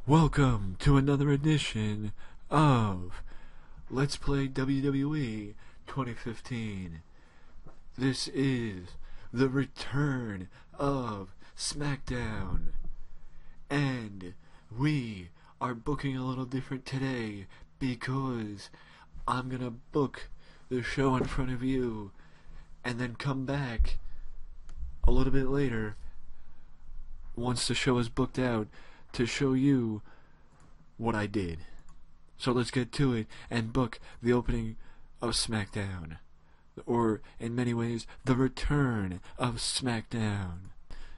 Welcome to another edition of Let's Play WWE 2015. This is the return of Smackdown, and we are booking a little different today because I'm gonna book the show in front of you and then come back a little bit later once the show is booked out to show you what I did. So let's get to it and book the opening of Smackdown, or in many ways the return of Smackdown.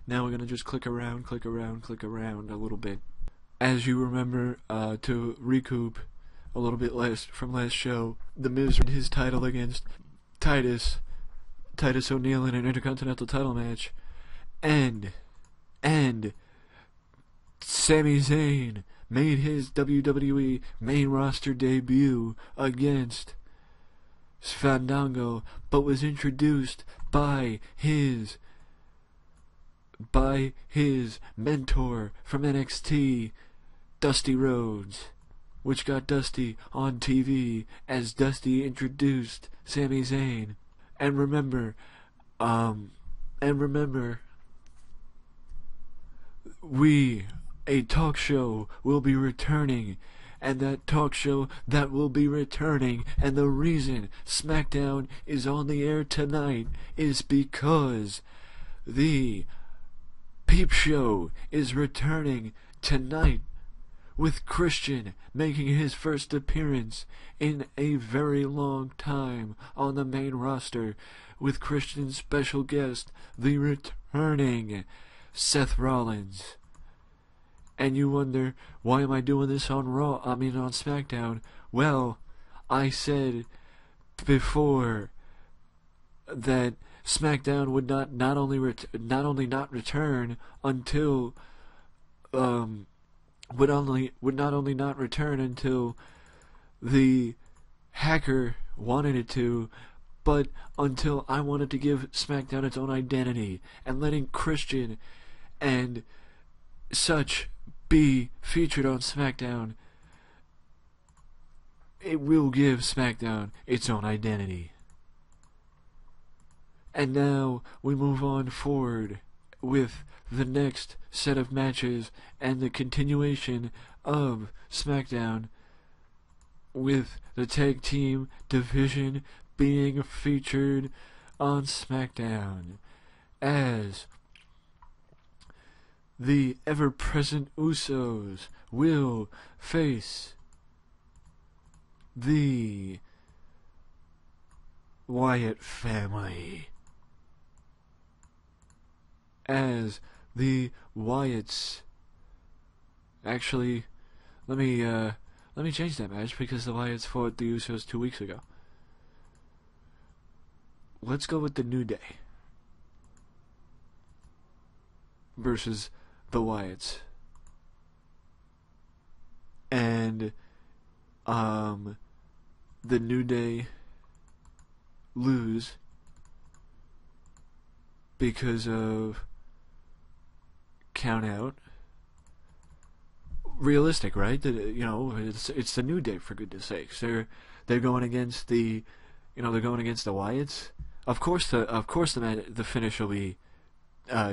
Now we're gonna just click around a little bit. As you remember, to recoup a little bit from last show, The Miz won his title against Titus O'Neil in an Intercontinental title match, and Sami Zayn made his WWE main roster debut against Fandango, but was introduced by his mentor from NXT, Dusty Rhodes, which got Dusty on TV as Dusty introduced Sami Zayn. And remember, a talk show will be returning, and that talk show that will be returning, and the reason Smackdown is on the air tonight is because the Peep Show is returning tonight, with Christian making his first appearance in a very long time on the main roster, with Christian's special guest, the returning Seth Rollins. And you wonder, why am I doing this on on Smackdown? Well, I said before that Smackdown would not only not return until the hacker wanted it to, but until I wanted to give Smackdown its own identity, and letting Christian and such be featured on Smackdown, it will give Smackdown its own identity. And now we move on forward with the next set of matches and the continuation of Smackdown, with the tag team division being featured on Smackdown as the ever-present Usos will face the Wyatt family, as the Wyatts. Actually, let me change that match, because the Wyatts fought the Usos 2 weeks ago. Let's go with the New Day versus the Wyatts, and the New Day lose because of count out. Realistic, right? It's the New Day, for goodness sakes. They're going against the Wyatts. Of course the finish will be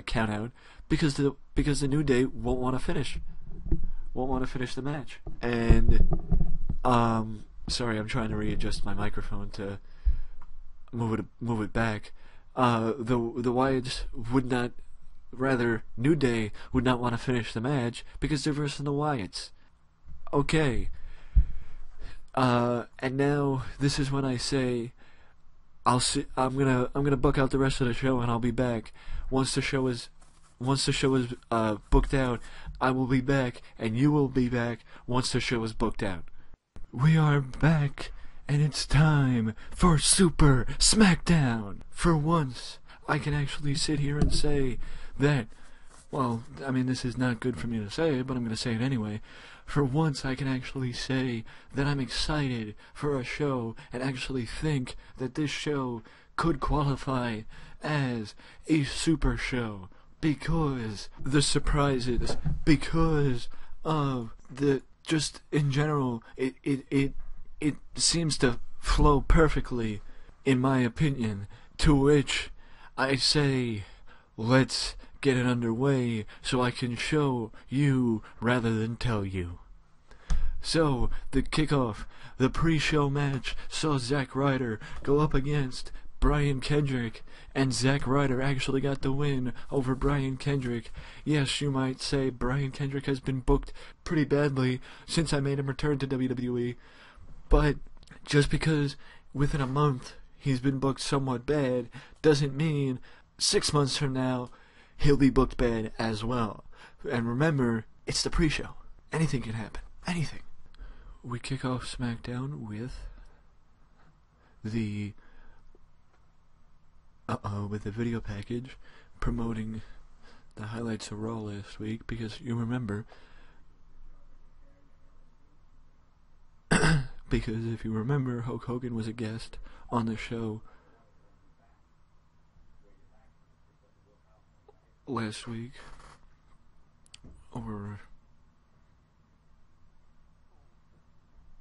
count out, because the New Day won't want to finish the match. And sorry, I'm trying to readjust my microphone to move it back. The Wyatts would not, rather New Day would not want to finish the match because they're versing the Wyatts. Okay. And now this is when I say I'm gonna book out the rest of the show, and I'll be back once the show is booked out. I will be back, and you will be back once the show is booked out. We are back, and it's time for Super Smackdown. For once, I can actually sit here and say that, well, this is not good for me to say, but I'm going to say it anyway. For once, I can actually say that I'm excited for a show, and actually think that this show could qualify as a super show, because the surprises, because of just in general, it seems to flow perfectly, in my opinion, to which I say, let's get it underway so I can show you rather than tell you. So, the kickoff, the pre-show match saw Zack Ryder go up against Brian Kendrick, and Zack Ryder actually got the win over Brian Kendrick. Yes, you might say Brian Kendrick has been booked pretty badly since I made him return to WWE, but just because within a month he's been booked somewhat bad doesn't mean 6 months from now he'll be booked bad as well. And remember, it's the pre-show. Anything can happen. Anything. We kick off SmackDown with the video package promoting the highlights of Raw last week, because you remember, because if you remember, Hulk Hogan was a guest on the show last week, or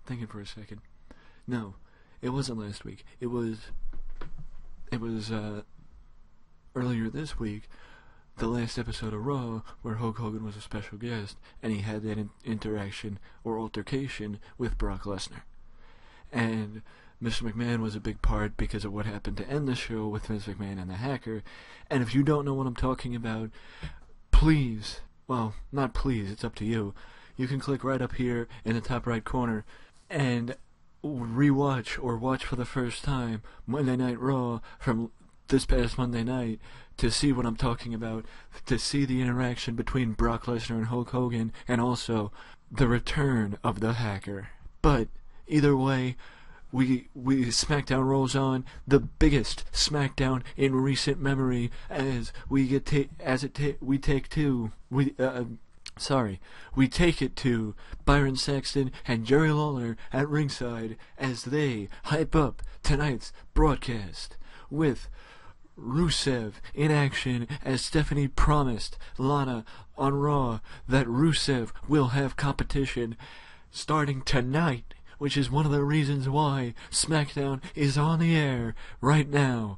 thinking for a second. No, it wasn't last week. It was earlier this week, the last episode of Raw, where Hulk Hogan was a special guest, and he had that interaction or altercation with Brock Lesnar. And Mr. McMahon was a big part because of what happened to end the show with Vince McMahon and the Hacker. And if you don't know what I'm talking about, please, well, not please, it's up to you. You can click right up here in the top right corner and rewatch or watch for the first time Monday Night Raw from this past Monday night to see what I'm talking about, to see the interaction between Brock Lesnar and Hulk Hogan, and also the return of the Hacker. But either way, we SmackDown rolls on, the biggest SmackDown in recent memory, as we take it to Byron Saxton and Jerry Lawler at ringside as they hype up tonight's broadcast with Rusev in action, as Stephanie promised Lana on Raw that Rusev will have competition starting tonight, which is one of the reasons why SmackDown is on the air right now.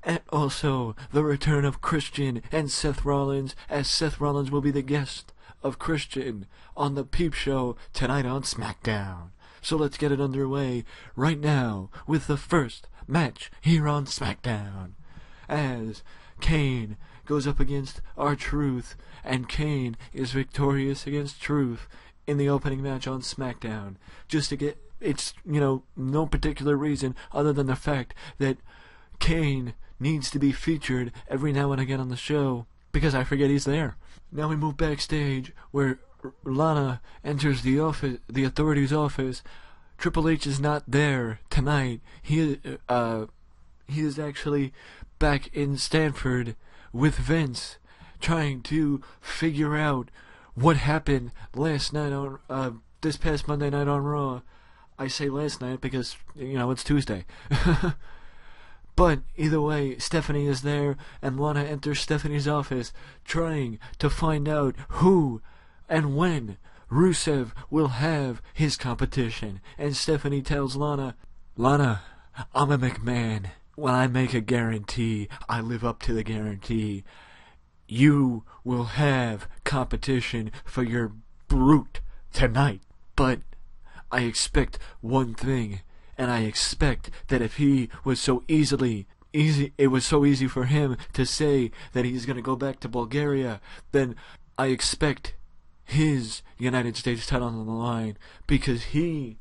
And also the return of Christian and Seth Rollins, as Seth Rollins will be the guest of Christian on the Peep Show tonight on SmackDown. So let's get it underway right now with the first match here on SmackDown, as Kane goes up against R-Truth, and Kane is victorious against Truth in the opening match on SmackDown. Just to get, it's, no particular reason other than the fact that Kane needs to be featured every now and again on the show, because I forget he's there. Now we move backstage, where Lana enters the authorities' office. Triple H is not there tonight. He is actually back in Stanford with Vince, trying to figure out what happened last night on this past Monday night on Raw. I say last night because it's Tuesday. But either way, Stephanie is there, and Lana enters Stephanie's office, trying to find out who and when Rusev will have his competition. And Stephanie tells Lana, I'm a McMahon. When I make a guarantee, I live up to the guarantee. You will have competition for your brute tonight. But I expect one thing, and I expect that if he was so it was so easy for him to say that he's going to go back to Bulgaria, then I expect his United States title on the line, because he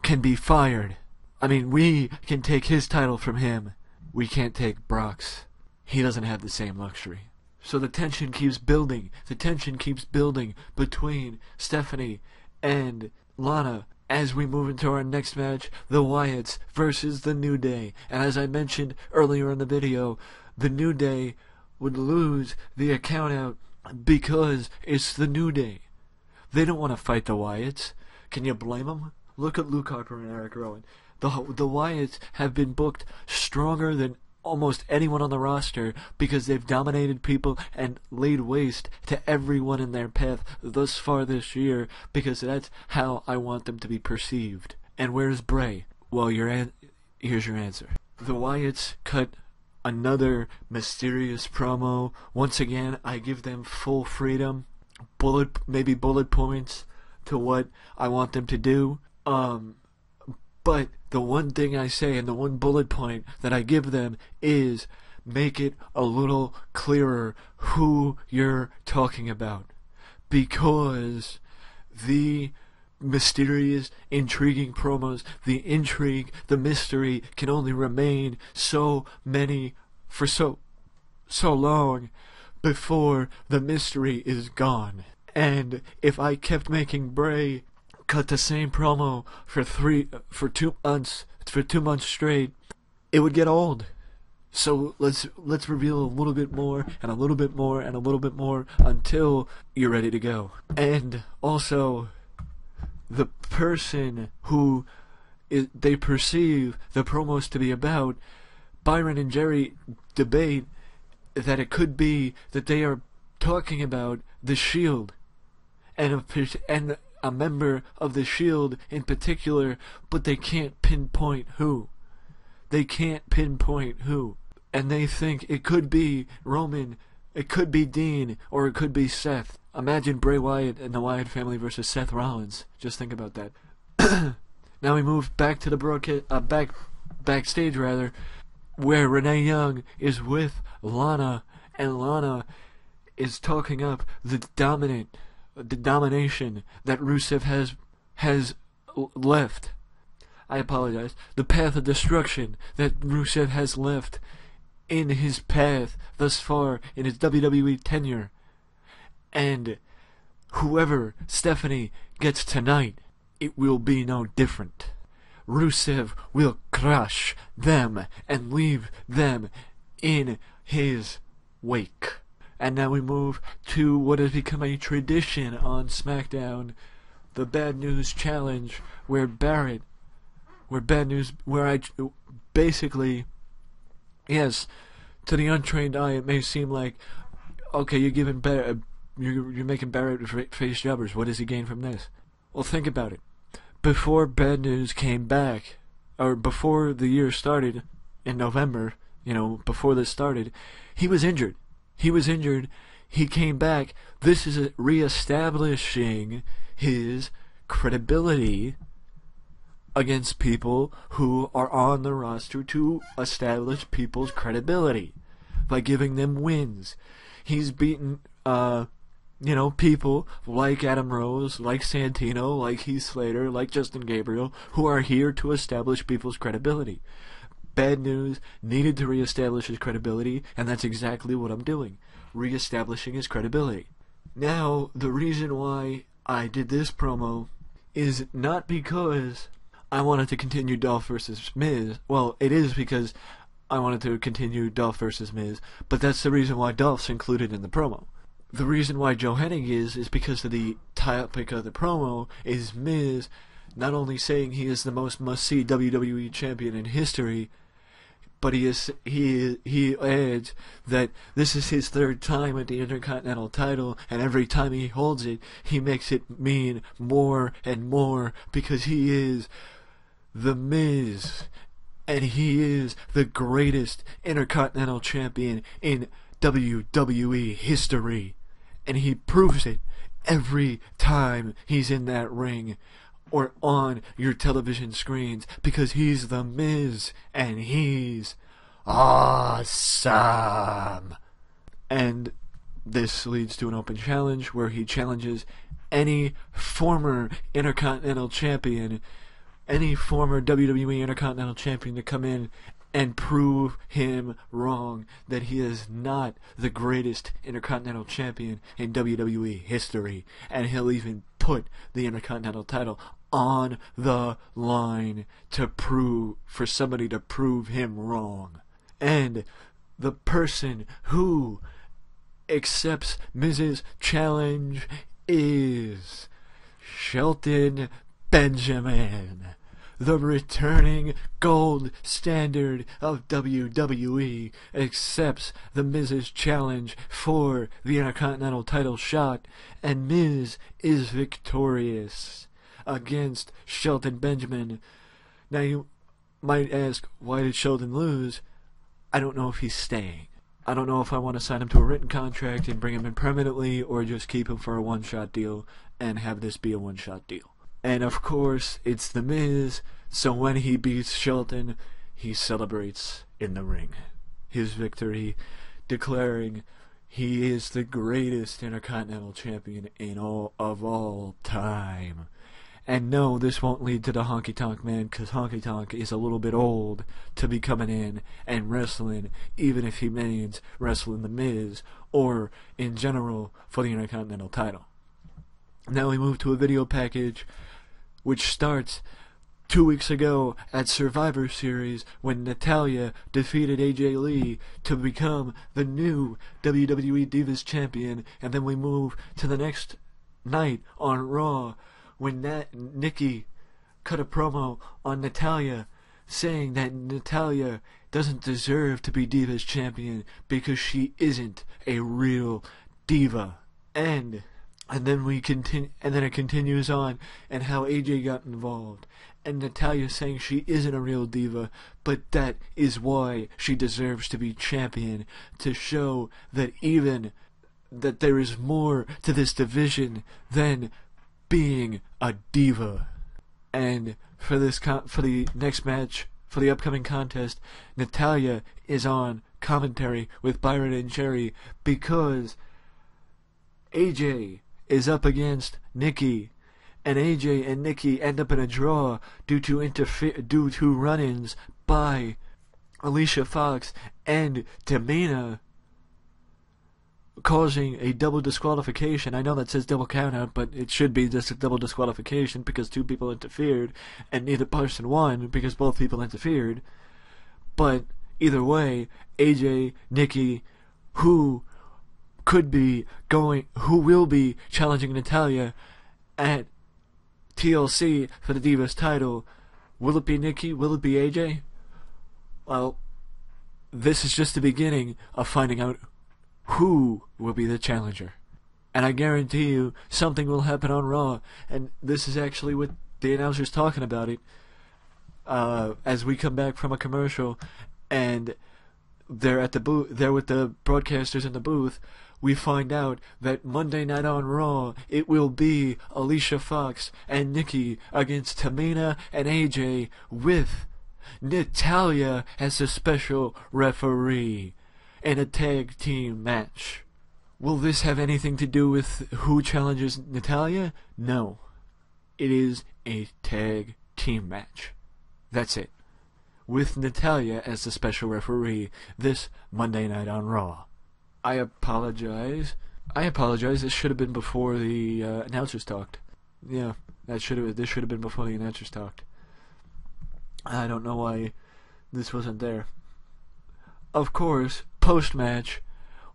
can be fired. I mean, we can take his title from him. We can't take Brock's. He doesn't have the same luxury. So the tension keeps building. The tension keeps building between Stephanie and Lana as we move into our next match, the Wyatts versus the New Day. And as I mentioned earlier in the video, the New Day would lose the account out because it's the New Day. They don't want to fight the Wyatts. Can you blame them? Look at Luke Harper and Eric Rowan. The Wyatts have been booked stronger than almost anyone on the roster because they've dominated people and laid waste to everyone in their path thus far this year, because that's how I want them to be perceived. And where's Bray? Well, here's your answer. The Wyatts cut another mysterious promo. Once again, I give them full freedom, maybe bullet points to what I want them to do. But the one thing I say and the one bullet point that I give them is make it a little clearer who you're talking about. Because the mysterious, intriguing promos, the intrigue, the mystery can only remain for so long before the mystery is gone. And if I kept making Bray cut the same promo for 2 months straight, it would get old. So let's reveal a little bit more and a little bit more and a little bit more until you're ready to go. And also, the person who they perceive the promos to be about, Byron and Jerry debate that it could be that they are talking about the Shield and a member of the Shield in particular, but they can't pinpoint who. And they think it could be Roman, it could be Dean, or it could be Seth. Imagine Bray Wyatt and the Wyatt family versus Seth Rollins. Just think about that. Now we move back to the backstage rather, where Renee Young is with Lana, and Lana is talking up the domination that Rusev has left. I apologize. The path of destruction that Rusev has left in his path thus far in his WWE tenure. And whoever Stephanie gets tonight, it will be no different. Rusev will crush them and leave them in his wake. And now we move to what has become a tradition on Smackdown, the Bad News Challenge, where yes, to the untrained eye it may seem like, okay, you're making Barrett face jobbers. What does he gain from this? Well, think about it. Before Bad News came back, or before the year started in November, before this started, he was injured. He came back. This is reestablishing his credibility against people who are on the roster to establish people's credibility by giving them wins. He's beaten, people like Adam Rose, like Santino, like Heath Slater, like Justin Gabriel, who are here to establish people's credibility. Bad News needed to reestablish his credibility, and that's exactly what I'm doing. Reestablishing his credibility. Now, the reason why I did this promo is not because I wanted to continue Dolph versus Miz. Well, it is because I wanted to continue Dolph versus Miz, but that's the reason why Dolph's included in the promo. The reason why Joe Hennig is because of the topic of the promo is Miz not only saying he is the most must-see WWE champion in history, but he adds that this is his 3rd time at the Intercontinental title, and every time he holds it, he makes it mean more and more, because he is the Miz, and he is the greatest Intercontinental champion in WWE history, and he proves it every time he's in that ring or on your television screens, because he's the Miz, and he's awesome. And this leads to an open challenge where he challenges any former Intercontinental champion, any former WWE Intercontinental champion to come in and prove him wrong, that he is not the greatest Intercontinental champion in WWE history, and he'll even put the Intercontinental title on the line for somebody to prove him wrong. And the person who accepts Miz's challenge is Shelton Benjamin, the returning gold standard of WWE, accepts The Miz's challenge for the Intercontinental title shot, and Miz is victorious against Shelton Benjamin. Now you might ask, why did Shelton lose? I don't know if he's staying. I don't know if I want to sign him to a written contract and bring him in permanently, or just keep him for a one-shot deal and have this be a one-shot deal. And of course, it's The Miz, so when he beats Shelton, he celebrates in the ring his victory, declaring he is the greatest Intercontinental Champion in all time. And no, this won't lead to the Honky Tonk Man, because Honky Tonk is a little bit old to be coming in and wrestling, even if he means wrestling The Miz, or in general for the Intercontinental title. Now we move to a video package, which starts 2 weeks ago at Survivor Series when Natalya defeated AJ Lee to become the new WWE Divas Champion, and then we move to the next night on Raw when Nikki cut a promo on Natalya saying that Natalya doesn't deserve to be Divas Champion because she isn't a real diva. And then it continues on and how AJ got involved, and Natalya saying she isn't a real diva, but that is why she deserves to be champion, to show that that there is more to this division than being a diva. And for the next match, for the upcoming contest, Natalya is on commentary with Byron and Jerry because AJ is up against Nikki, and AJ and Nikki end up in a draw due to run-ins by Alicia Fox and Tamina, causing a double disqualification. I know that says double countout, but it should be just a double disqualification because two people interfered and neither person won because both people interfered. But either way, AJ, Nikki, who will be challenging Natalya at TLC for the Divas title. Will it be Nikki? Will it be AJ? Well, this is just the beginning of finding out who will be the challenger. And I guarantee you something will happen on Raw, and this is actually what the announcer's talking about it as we come back from a commercial and they're at the booth, they're with the broadcasters in the booth. We find out that Monday night on Raw, it will be Alicia Fox and Nikki against Tamina and AJ, with Natalya as a special referee in a tag team match. Will this have anything to do with who challenges Natalya? No. It is a tag team match. That's it. With Natalya as the special referee this Monday night on Raw. I apologize. This should have been before the announcers talked. Yeah, this should have been before the announcers talked. I don't know why this wasn't there. Of course, post-match,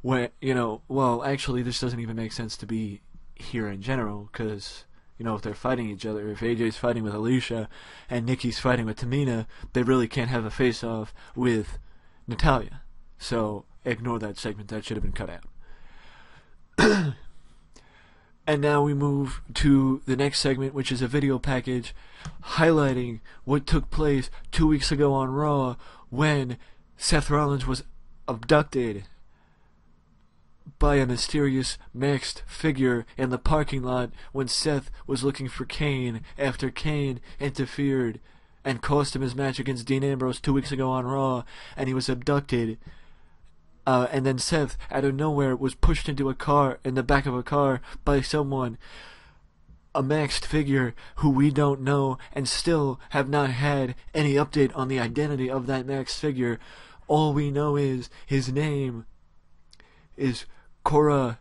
when, actually this doesn't even make sense to be here in general, because, if they're fighting each other, if AJ's fighting with Alicia and Nikki's fighting with Tamina, they really can't have a face-off with Natalya. So, ignore that segment, that should have been cut out. And now we move to the next segment, which is a video package highlighting what took place 2 weeks ago on Raw when Seth Rollins was abducted by a mysterious masked figure in the parking lot when Seth was looking for Kane after Kane interfered and cost him his match against Dean Ambrose 2 weeks ago on Raw, and he was abducted. And then Seth, out of nowhere, was pushed into in the back of a car by someone, a masked figure who we don't know and still have not had any update on the identity of that masked figure. All we know is his name is Corazon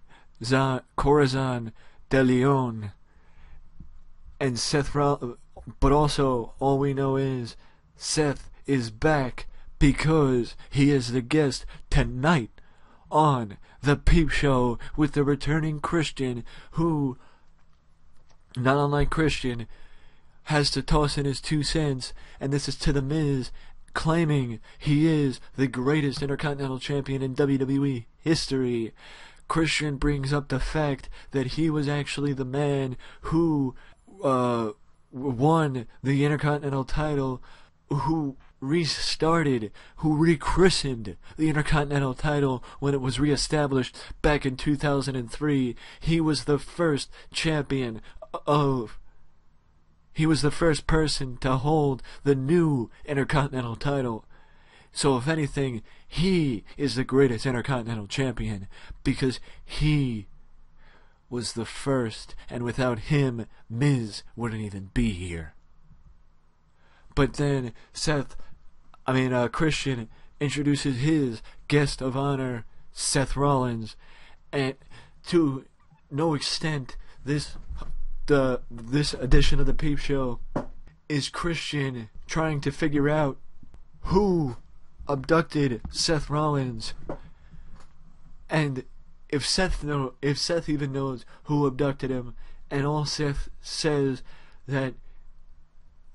de Leon. And but also all we know is Seth is back because he is the guest tonight on the Peep Show with the returning Christian, who, not unlike Christian, has to toss in his 2 cents, and this is to The Miz, claiming he is the greatest Intercontinental Champion in WWE history. Christian brings up the fact that he was actually the man who won the Intercontinental title, who rechristened the Intercontinental title when it was reestablished back in 2003. He was the first person to hold the new Intercontinental title. So if anything, he is the greatest Intercontinental Champion because he was the first, and without him, Miz wouldn't even be here. But then Christian introduces his guest of honor, Seth Rollins, and to no extent, this edition of the Peep Show is Christian trying to figure out who abducted Seth Rollins, and if Seth even knows who abducted him. And all Seth says that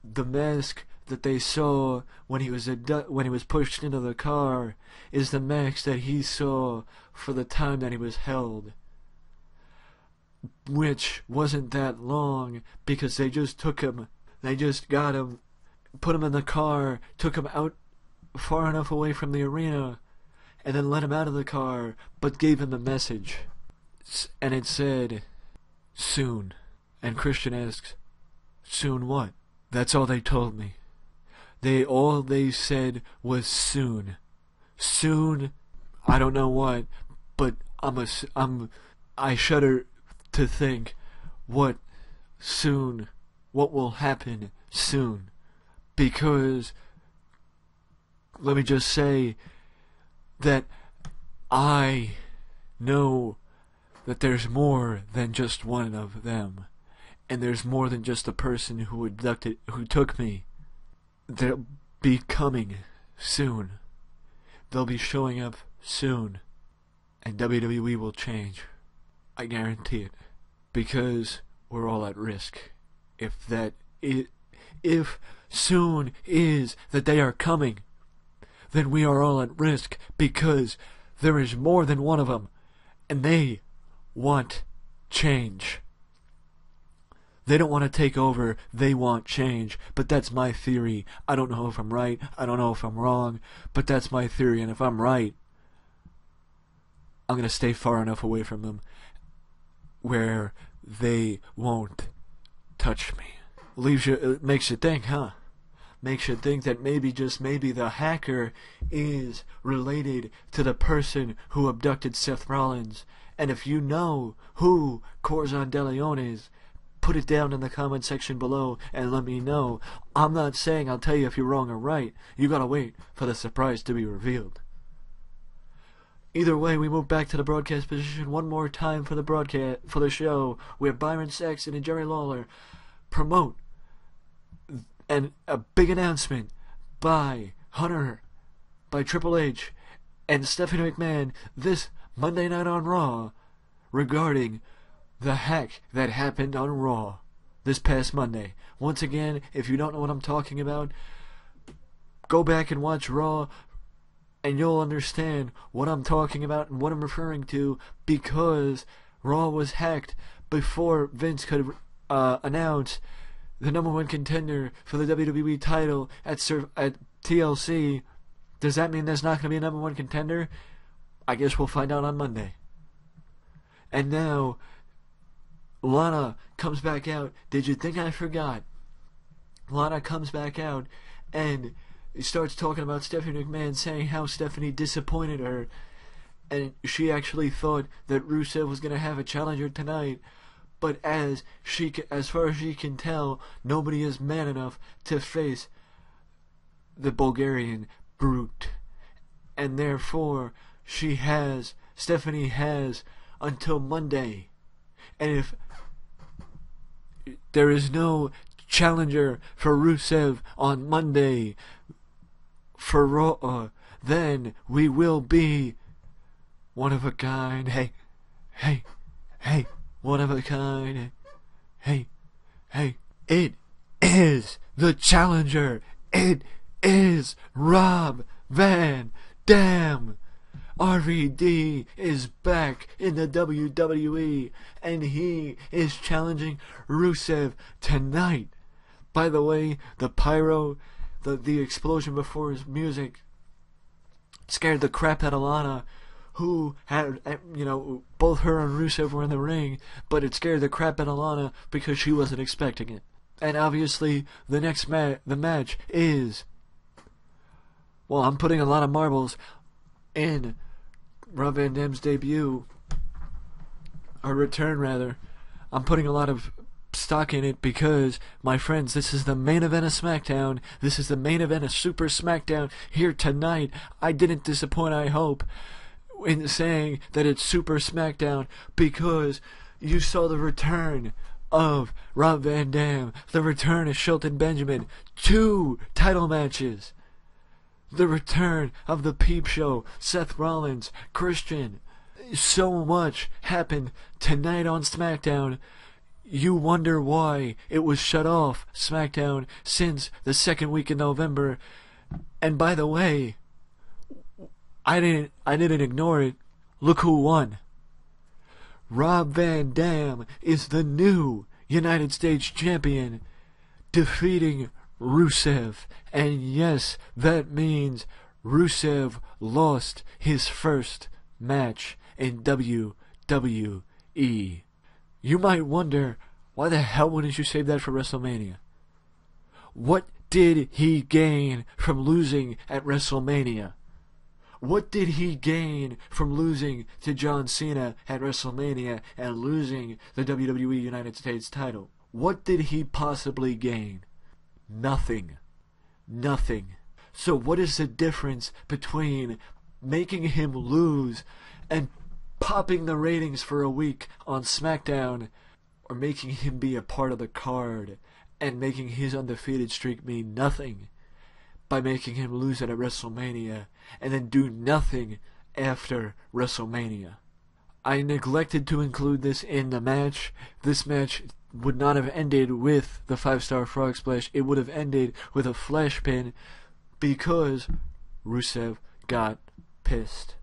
the mask that they saw when he was pushed into the car is the mask that he saw for the time that he was held, which wasn't that long, because they just got him, put him in the car, took him out far enough away from the arena, and then let him out of the car, but gave him the message, and it said, "Soon." And Christian asks, "Soon what?" "That's all they told me. All they said was soon. Soon, I don't know what, but I shudder to think what will happen soon. Because, let me just say that I know that there's more than just one of them. And there's more than just the person who took me. They'll be coming soon. They'll be showing up soon. And WWE will change. I guarantee it. Because we're all at risk. If soon is that they are coming, then we are all at risk, because there is more than one of them, and they want change. They don't want to take over, they want change. But that's my theory. I don't know if I'm right, I don't know if I'm wrong, but that's my theory, and if I'm right, I'm going to stay far enough away from them where they won't touch me. It makes you think, huh? Makes you think that maybe, just maybe, the hacker is related to the person who abducted Seth Rollins. And if you know who Corazon De Leon is, put it down in the comment section below and let me know. I'm not saying I'll tell you if you're wrong or right. You gotta wait for the surprise to be revealed. Either way, we move back to the broadcast position one more time for the show, where Byron Saxton and Jerry Lawler promote a big announcement by Triple H and Stephanie McMahon this Monday night on Raw regarding the hack that happened on Raw this past Monday. Once again, if you don't know what I'm talking about, go back and watch Raw and you'll understand what I'm talking about and what I'm referring to, because Raw was hacked before Vince could announce the number one contender for the WWE title at TLC. Does that mean there's not going to be a number one contender? I guess we'll find out on Monday. And now, Lana comes back out. Did you think I forgot? Lana comes back out and starts talking about Stephanie McMahon, saying how Stephanie disappointed her, and she actually thought that Rusev was going to have a challenger tonight. But as far as she can tell, nobody is man enough to face the Bulgarian brute. And therefore, Stephanie has until Monday. And if there is no challenger for Rusev on Monday for Raw, then we will be one of a kind. Hey. One of a kind. Hey. It is the challenger. It is Rob Van Dam. RVD is back in the WWE, and he is challenging Rusev tonight. By the way, the pyro, the explosion before his music scared the crap out of Lana, who had, both her and Rusev were in the ring, but it scared the crap out of Lana because she wasn't expecting it. And obviously, the next the match is, well, I'm putting a lot of marbles in Rob Van Dam's debut, or return rather. I'm putting a lot of stock in it because, my friends, this is the main event of Smackdown. This is the main event of Super Smackdown here tonight. I didn't disappoint, I hope, in saying that it's Super Smackdown, because you saw the return of Rob Van Dam, the return of Shelton Benjamin, 2 title matches, the return of the Peep Show, Seth Rollins, Christian. So much happened tonight on Smackdown. You wonder why it was shut off, Smackdown, since the second week in November. And by the way, I didn't ignore it. Look who won. Rob Van Dam is the new United States champion, defeating Rusev. And yes, that means Rusev lost his first match in WWE. You might wonder, why the hell wouldn't you save that for WrestleMania? What did he gain from losing at WrestleMania? What did he gain from losing to John Cena at WrestleMania and losing the WWE United States title? What did he possibly gain? Nothing. Nothing. So what is the difference between making him lose and popping the ratings for a week on SmackDown, or making him be a part of the card and making his undefeated streak mean nothing by making him lose it at WrestleMania and then do nothing after WrestleMania? I neglected to include this in the match. This match would not have ended with the 5-star frog splash. It would have ended with a flash pin because Rusev got pissed.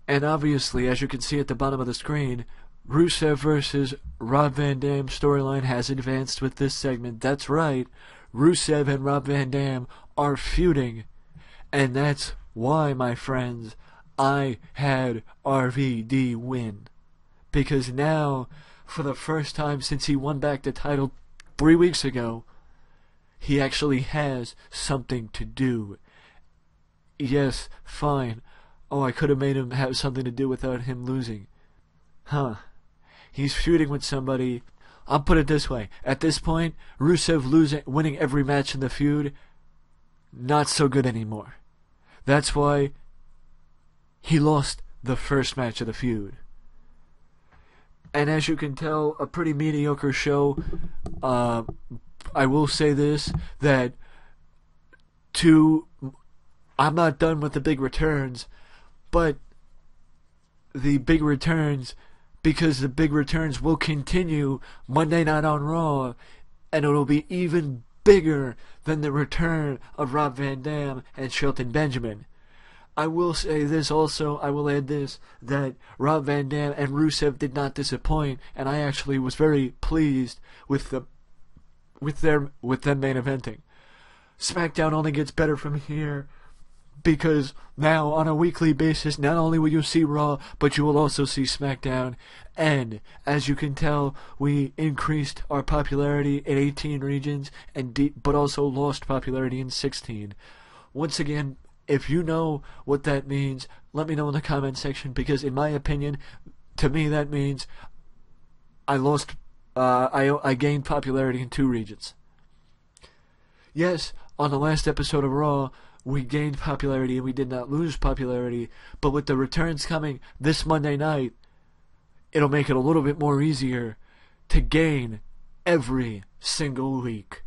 And obviously, as you can see at the bottom of the screen, Rusev versus Rob Van Dam storyline has advanced with this segment. That's right, Rusev and Rob Van Dam are feuding. And that's why, my friends, I had RVD win. Because now, for the first time since he won back the title 3 weeks ago, he actually has something to do. Yes, fine. Oh, I could have made him have something to do without him losing. Huh. He's feuding with somebody. I'll put it this way. At this point, Rusev winning every match in the feud, not so good anymore. That's why he lost the first match of the feud. And as you can tell, a pretty mediocre show. I will say this, that I'm not done with the big returns, but the big returns, because the big returns will continue Monday Night on Raw, and it'll be even bigger than the return of Rob Van Dam and Shelton Benjamin. I will say this also, I will add this, that Rob Van Dam and Rusev did not disappoint, and I actually was very pleased with them main eventing. SmackDown only gets better from here, because now on a weekly basis, not only will you see Raw, but you will also see SmackDown. And as you can tell, we increased our popularity in 18 regions, but also lost popularity in 16. Once again, if you know what that means, let me know in the comment section, because in my opinion, to me that means I gained popularity in 2 regions. Yes, on the last episode of Raw, we gained popularity and we did not lose popularity, but with the returns coming this Monday night, it'll make it a little bit more easier to gain every single week.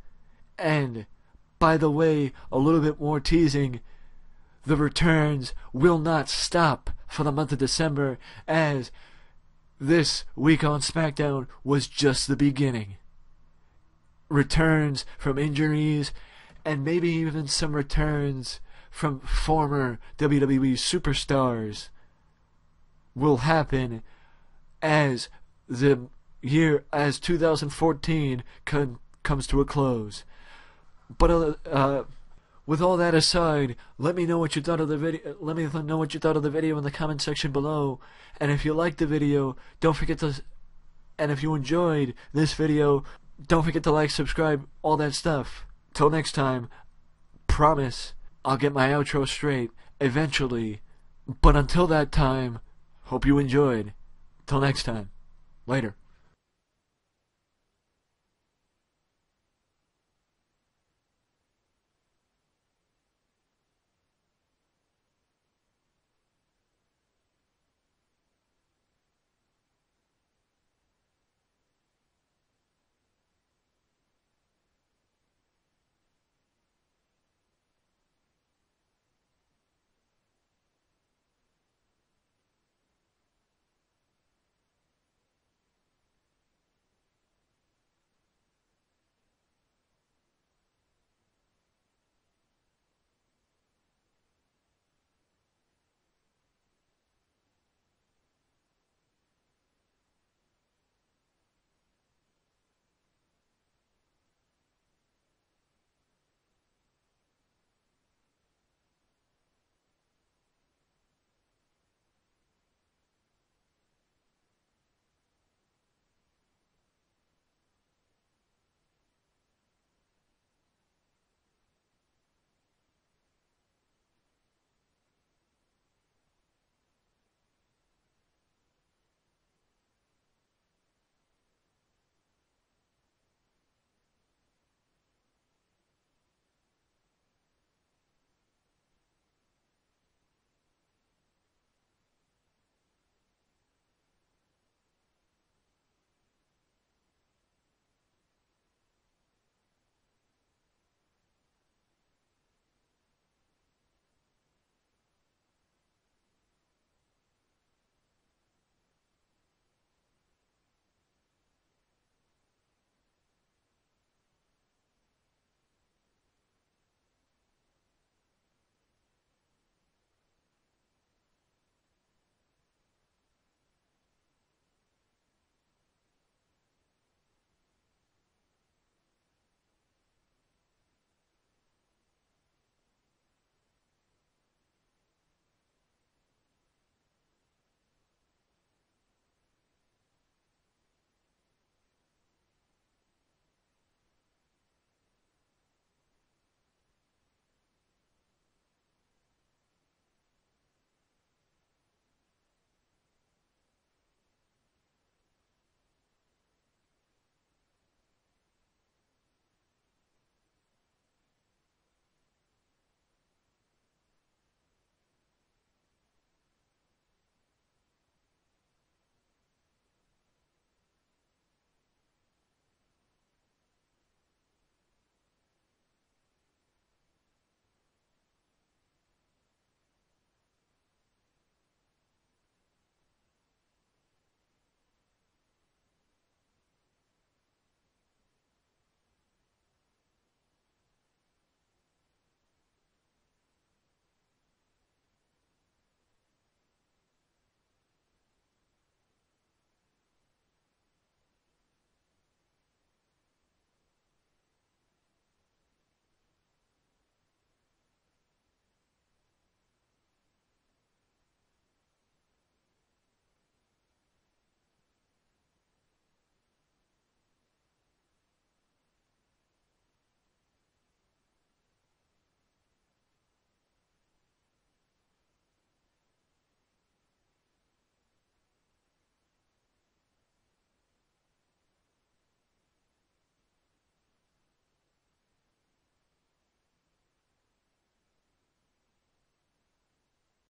And, by the way, a little bit more teasing, the returns will not stop for the month of December, as this week on SmackDown was just the beginning. returns from injuries, and maybe even some returns from former WWE superstars will happen as 2014 comes to a close. But with all that aside, let me know what you thought of the video. Let me know what you thought of the video in the comment section below. And if you liked the video, don't forget to. And if you enjoyed this video, don't forget to like, subscribe, all that stuff. Till next time, promise I'll get my outro straight eventually. But until that time, hope you enjoyed. Till next time, later.